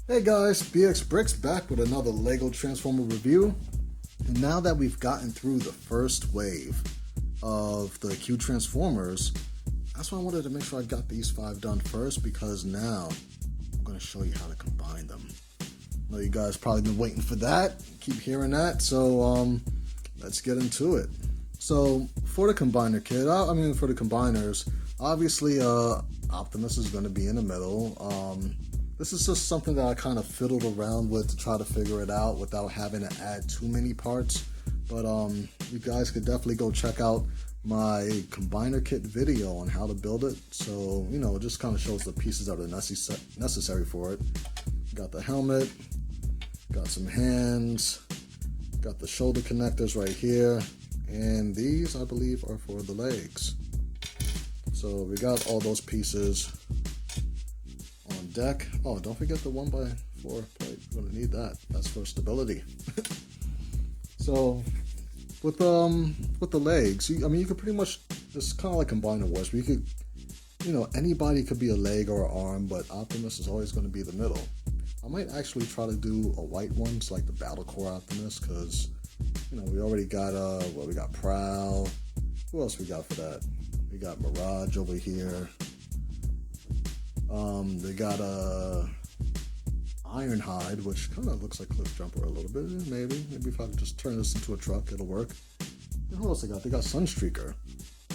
Hey guys, Brix back with another LEGO Transformer review. And now that we've gotten through the first wave of the Q Transformers, that's why I wanted to make sure I got these 5 done first, because now I'm going to show you how to combine them. I know you guys probably been waiting for that, keep hearing that, so let's get into it. So for the combiner kit, for the combiners, obviously Optimus is going to be in the middle. This is just something that I kind of fiddled around with to try to figure it out without having to add too many parts. But you guys could definitely go check out my combiner kit video on how to build it. So, it just kind of shows the pieces that are necessary for it. Got the helmet, got some hands, got the shoulder connectors right here, and these, I believe, are for the legs. So we got all those pieces on deck. Oh, don't forget the 1x4 plate. You're gonna need that. That's for stability. So with the legs, you could pretty much, it's kind of like Combiner Wars, where you could, anybody could be a leg or an arm, but Optimus is always going to be the middle. I might actually try to do a white one, so like the Battle Core Optimus, because we already got we got Prowl. Who else we got for that? We got Mirage over here. They got Ironhide, which kind of looks like Cliff Jumper a little bit. Maybe if I could just turn this into a truck, it'll work. And who else they got? They got Sunstreaker,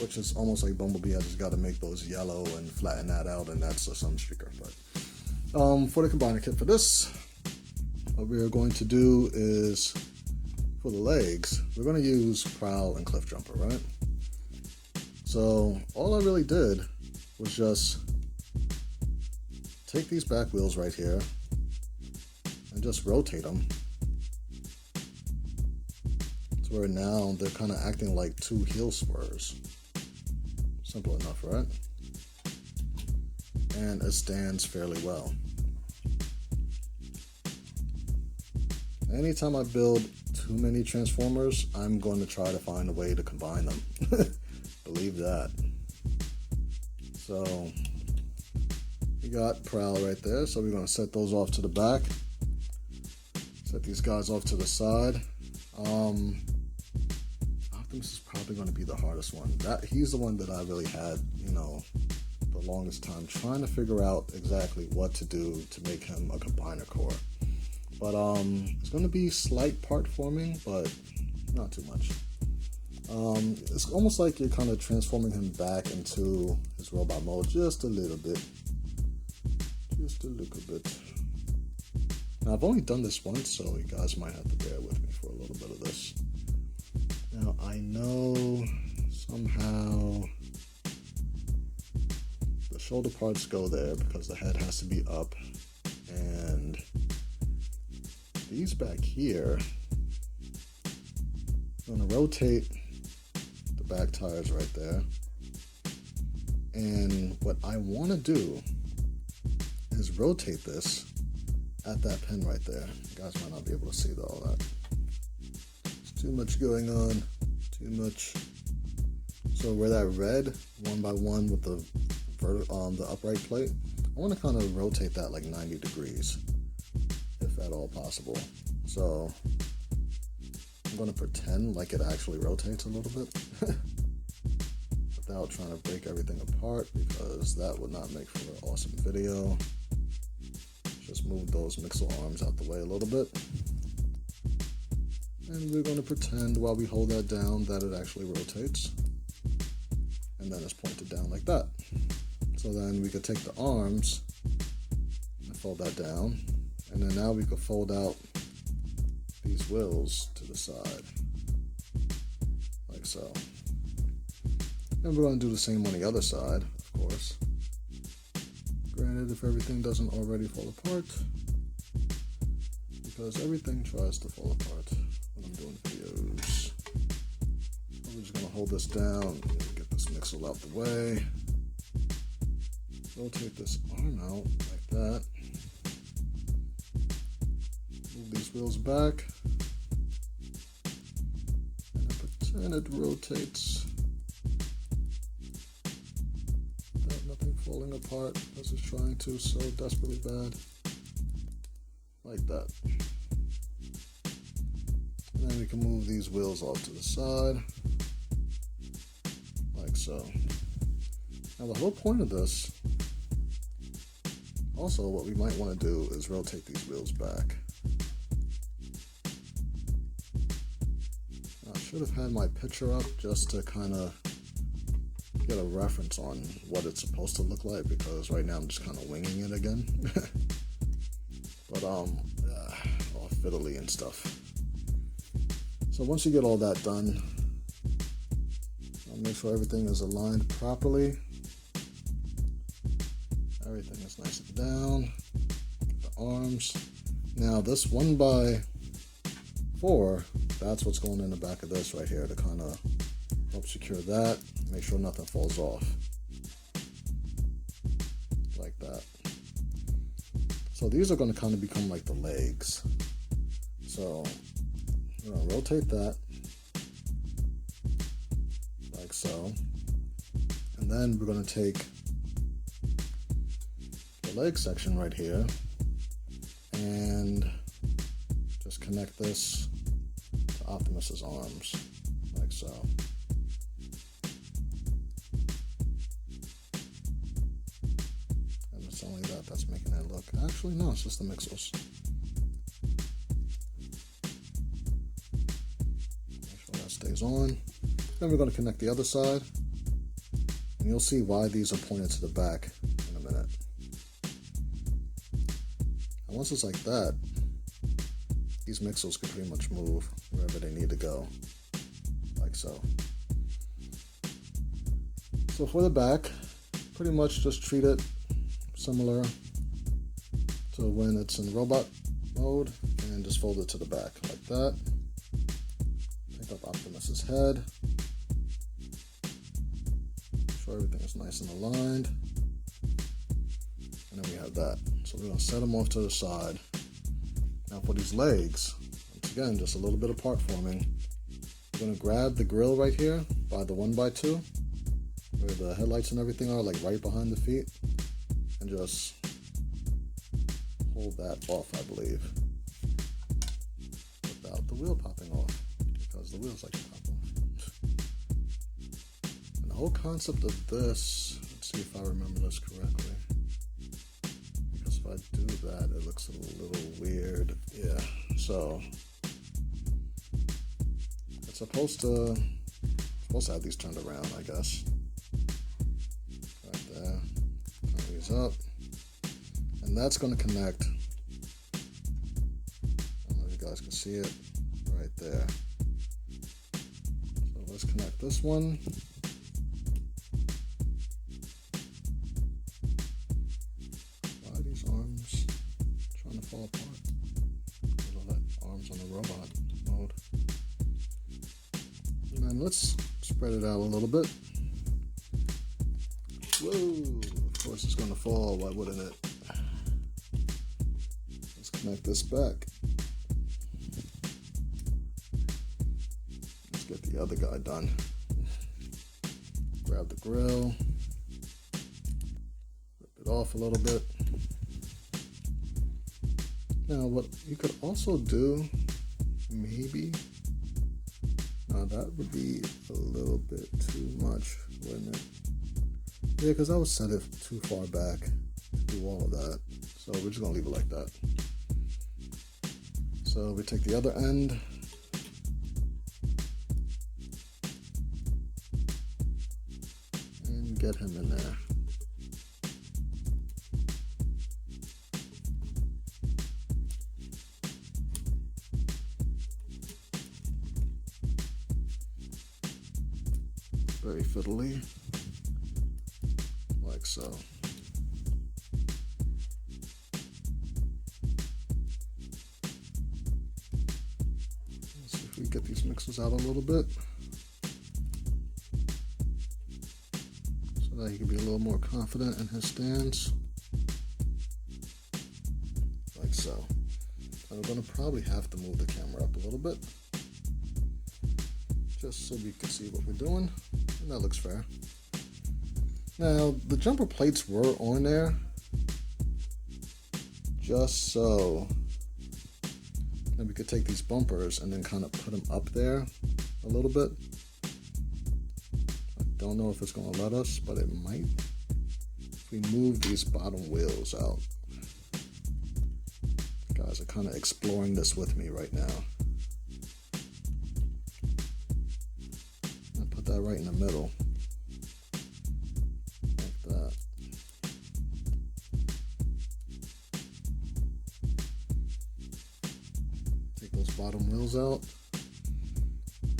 which is almost like Bumblebee. I just got to make those yellow and flatten that out, and that's a Sunstreaker. But for the combiner kit for this, what we're going to do is, for the legs, we're going to use Prowl and Cliff Jumper, right? So all I really did was just take these back wheels right here and just rotate them to where now they're kind of acting like 2 heel spurs. Simple enough, right? And it stands fairly well. Anytime I build too many Transformers, I'm going to try to find a way to combine them. Believe that. So we got Prowl right there, so we're going to set those off to the back. Set these guys off to the side. Optimus is probably going to be the hardest one. He's the one that I really had, the longest time trying to figure out exactly what to do to make him a combiner core. But it's going to be slight part forming, but not too much. It's almost like you're kind of transforming him back into his robot mode just a little bit. Just a little bit. Now, I've only done this once, so you guys might have to bear with me for a little bit of this. Now, I know somehow the shoulder parts go there because the head has to be up, and these back here, I'm going to rotate the back tires right there. And what I want to do is rotate this at that pin right there. You guys might not be able to see all that. There's too much going on. Too much. So where that red 1x1 with the upright plate, I want to kind of rotate that like 90 degrees, if at all possible. So I'm going to pretend like it actually rotates a little bit without trying to break everything apart, because that would not make for an awesome video. Just move those mixel arms out the way a little bit. And we're going to pretend while we hold that down that it actually rotates. And then it's pointed down like that. So then we could take the arms and fold that down. And then now we could fold out these wheels to the side. Like so. And we're going to do the same on the other side, of course. Granted, if everything doesn't already fall apart, because everything tries to fall apart when I'm doing videos. I'm just going to hold this down, get this mixel out the way, rotate this arm out like that, move these wheels back, and then pretend it rotates. Nothing falling apart as it's trying to so desperately bad. like that. And then we can move these wheels off to the side, like so. Now the whole point of this, also what we might want to do is rotate these wheels back. Now, I should have had my picture up just to kind of get a reference on what it's supposed to look like, because right now I'm just kind of winging it again. But all fiddly and stuff. So once you get all that done, I'll make sure everything is aligned properly. Everything is nice and down. The arms. Now this 1x4, that's what's going in the back of this right here to kind of help secure that. Make sure nothing falls off. Like that. So these are going to kind of become like the legs. So we're going to rotate that. Like so. And then we're going to take the leg section right here and just connect this to Optimus's arms. Like so. It's only that that's making it look. Actually, no, it's just the mixels. Make sure that stays on. Then we're going to connect the other side. And you'll see why these are pointed to the back in a minute. And once it's like that, these mixels can pretty much move wherever they need to go. Like so. So for the back, pretty much just treat it similar to when it's in robot mode, and just fold it to the back like that. Pick up Optimus's head. Make sure everything is nice and aligned. And then we have that. So we're going to set them off to the side. Now for these legs, once again, just a little bit of part forming. We're going to grab the grill right here by the 1x2, where the headlights and everything are, like right behind the feet. And just hold that off, I believe, without the wheel popping off, because the wheels like to pop off. And the whole concept of this, let's see if I remember this correctly, because if I do that, it looks a little weird. Yeah, so it's supposed to have these turned around, I guess. Right there. Up, and that's going to connect. I don't know if you guys can see it right there. So let's connect this one. Why are these arms trying to fall apart? All that arms on the robot mode. And then let's spread it out a little bit. Whoa! Of course it's going to fall, why wouldn't it? Let's connect this back. Let's get the other guy done. Grab the grill. Rip it off a little bit. Now what you could also do, maybe, now that would be a little bit too much, wouldn't it? Yeah, because I would set it too far back to do all of that. So we're just going to leave it like that. So we take the other end. And get him in there. Very fiddly. Like so. Let's see if we get these mixers out a little bit, so that he can be a little more confident in his stance. Like so. And we're going to probably have to move the camera up a little bit, just so we can see what we're doing, and that looks fair. Now, the jumper plates were on there just so And we could take these bumpers and then kind of put them up there a little bit. I don't know if it's going to let us, but it might. If we move these bottom wheels out. You guys are kind of exploring this with me right now. I'll put that right in the middle. Like that. Take those bottom wheels out.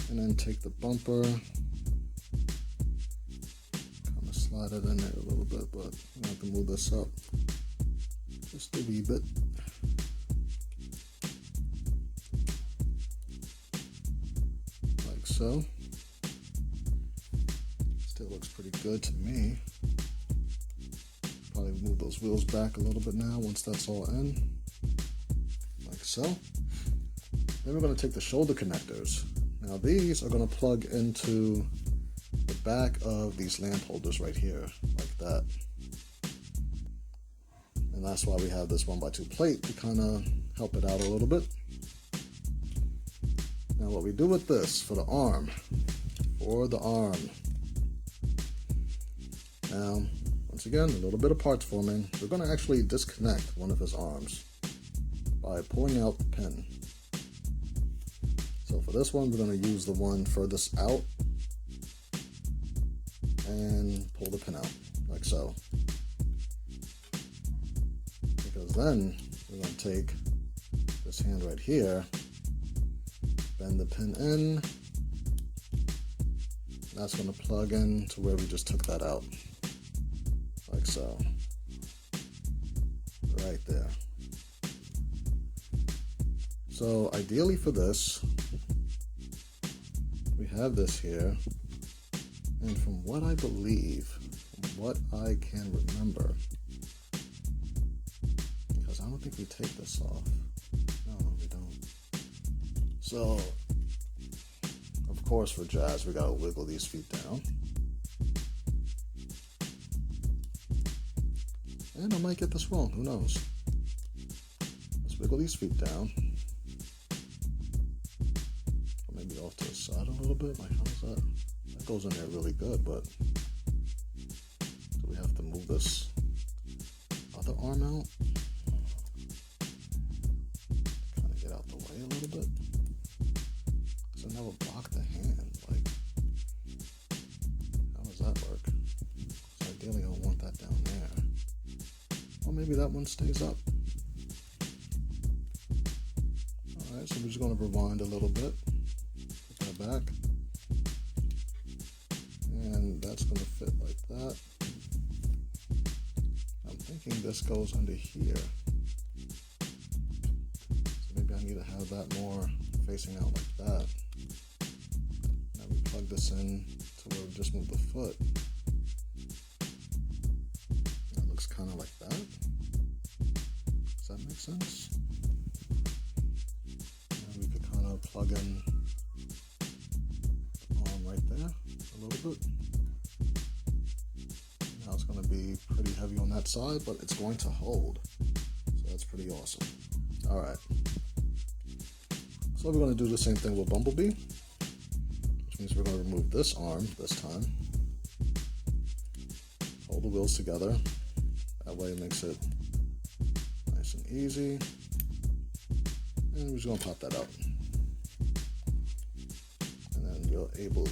And then take the bumper. Kind of slide it in there a little bit, but I'm going to have to move this up just a wee bit. Like so. Still looks pretty good to me. Probably move those wheels back a little bit now once that's all in. Like so. Then we're going to take the shoulder connectors. Now these are going to plug into the back of these lamp holders right here, like that. And that's why we have this 1x2 plate to kind of help it out a little bit. Now what we do with this for the arm, now once again, a little bit of parts forming. We're going to actually disconnect one of his arms by pulling out the pin. So for this one, we're going to use the one furthest out and pull the pin out, like so. Because then we're going to take this hand right here, bend the pin in, that's going to plug in to where we just took that out, like so, right there. So ideally for this, we have this here, and from what I believe, from what I can remember, because I don't think we take this off. No, we don't. So, of course for Jazz, we gotta wiggle these feet down. And I might get this wrong, who knows? Let's wiggle these feet down. Off to the side a little bit, like how's that? That goes in there really good, but do we have to move this other arm out? Kind of get out the way a little bit. Because I never block the hand. Like, how does that work? So ideally I don't want that down there. Or maybe that one stays up. Alright, so we're just going to rewind a little bit. Back, and that's going to fit like that. I'm thinking this goes under here, so maybe I need to have that more facing out like that. Now we plug this in to where we just move the foot. That looks kind of like that. Does that make sense? Now we could kind of plug in right there a little bit. Now it's going to be pretty heavy on that side, but it's going to hold, so that's pretty awesome. Alright, so we're going to do the same thing with Bumblebee, which means we're going to remove this arm this time, hold the wheels together, that way it makes it nice and easy, and we're just going to pop that out. We'll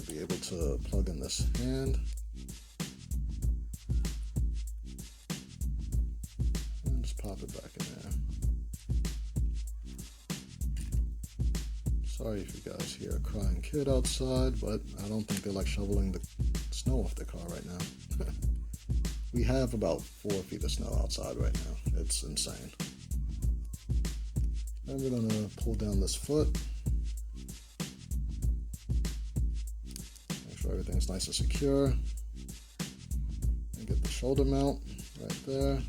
be able to plug in this hand and just pop it back in there. Sorry if you guys hear a crying kid outside, but I don't think they're like shoveling the snow off their car right now. We have about 4 feet of snow outside right now. It's insane. And we're going to pull down this foot. Everything's nice and secure. And get the shoulder mount right there.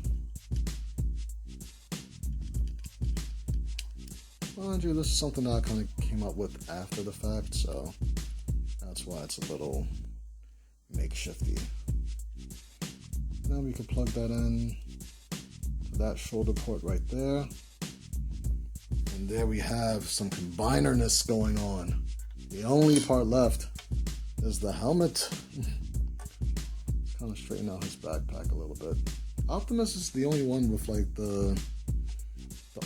Mind you, this is something that I kind of came up with after the fact, so that's why it's a little makeshifty. Now we can plug that in to that shoulder port right there. And And there we have some combinerness going on. The only part left is the helmet. Let's kind of straighten out his backpack a little bit. Optimus is the only one with like the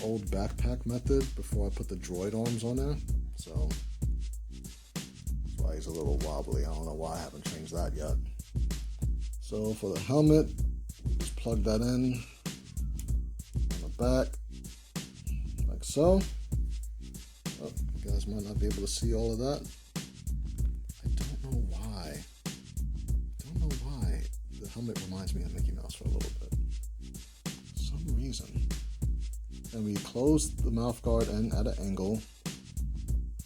old backpack method before I put the droid arms on there. So that's why he's a little wobbly. I don't know why I haven't changed that yet. So for the helmet, just plug that in on the back, like so. Oh, you guys might not be able to see all of that. I don't know why. The helmet reminds me of Mickey Mouse for a little bit. For some reason. And we close the mouth guard in at an angle,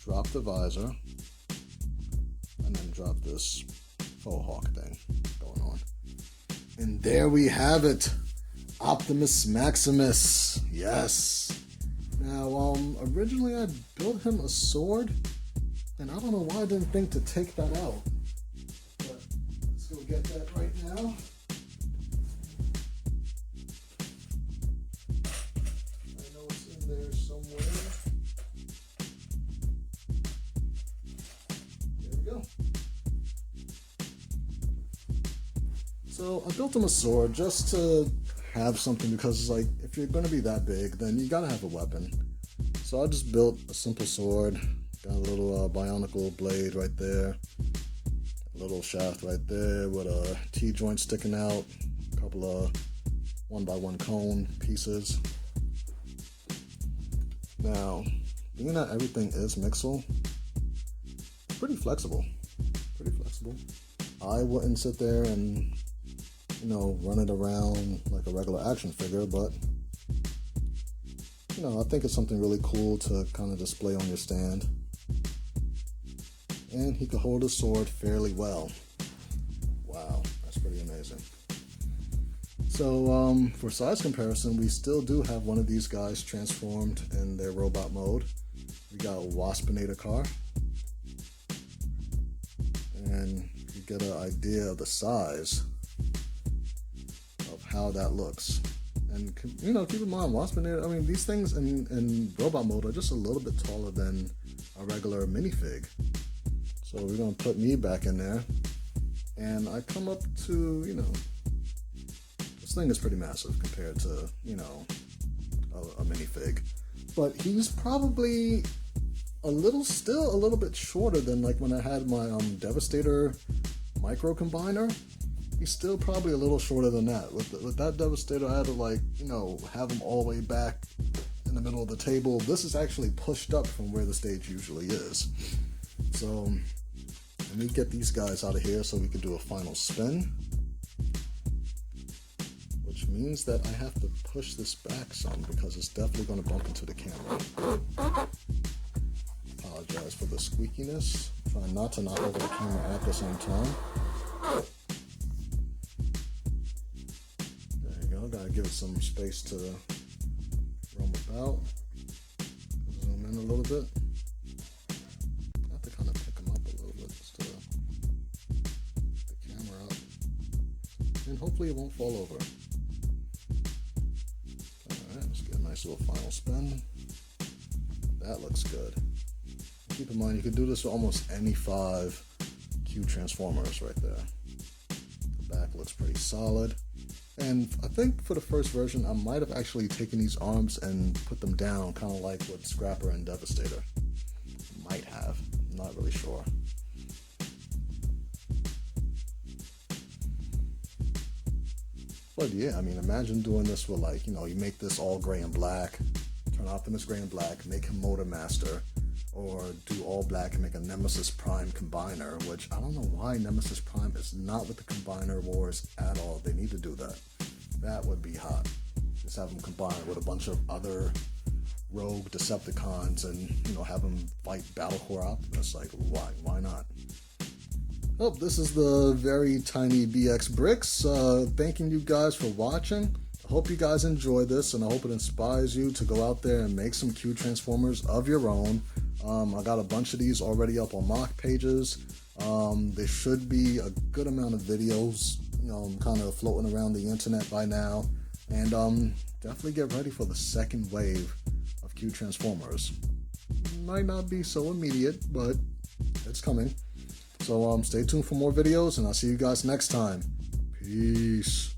drop the visor, and then drop this faux hawk thing going on. And there we have it. Optimus Maximus. Yes. Now, originally I built him a sword, and I don't know why I didn't think to take that out. But let's go get that right now. I know it's in there somewhere. There we go. So I built him a sword just to have something, because it's like, if you're going to be that big, then you got to have a weapon. So I just built a simple sword. Got a little bionicle blade right there. A little shaft right there with a T-joint sticking out. A couple of 1x1 cone pieces. Now, being that everything is Mixel, pretty flexible. I wouldn't sit there and run it around like a regular action figure, but, I think it's something really cool to kind of display on your stand. And he could hold a sword fairly well. Wow, that's pretty amazing. So, for size comparison, we still do have one of these guys transformed in their robot mode. We got a Waspinator car. And you get an idea of the size how that looks. And keep in mind, Waspinator, these things in robot mode are just a little bit taller than a regular minifig. So we're going to put me back in there, and I come up to, this thing is pretty massive compared to, a minifig. But he's probably still a little bit shorter than like when I had my Devastator micro combiner. He's still probably a little shorter than that. With that Devastator, I had to have him all the way back in the middle of the table. This is actually pushed up from where the stage usually is. So let me get these guys out of here so we can do a final spin. Which means that I have to push this back some because it's definitely going to bump into the camera. Apologize for the squeakiness. Try not to knock over the camera at the same time. Gotta give it some space to roam about. Zoom in a little bit. I have to kind of pick them up a little bit just to pick the camera up. And hopefully it won't fall over. Alright, let's get a nice little final spin. That looks good. Keep in mind, you can do this with almost any 5 Q Transformers right there. The back looks pretty solid. And I think for the first version, I might have actually taken these arms and put them down, kind of like with Scrapper and Devastator. Might have. I'm not really sure. But yeah, imagine doing this with you make this all gray and black, turn Optimus gray and black, make him Motor Master, or do all black and make a Nemesis Prime combiner, which I don't know why Nemesis Prime is not with the Combiner Wars at all. They need to do that. That would be hot. Just have them combined with a bunch of other rogue Decepticons and, have them fight Battlecore Optimus. Like, why not? Oh, this is the very tiny BX Brix. Thanking you guys for watching. I hope you guys enjoy this, and I hope it inspires you to go out there and make some Q Transformers of your own. I got a bunch of these already up on mock pages. There should be a good amount of videos, kind of floating around the internet by now. And definitely get ready for the second wave of Q Transformers. Might not be so immediate, but it's coming. So stay tuned for more videos, and I'll see you guys next time. Peace.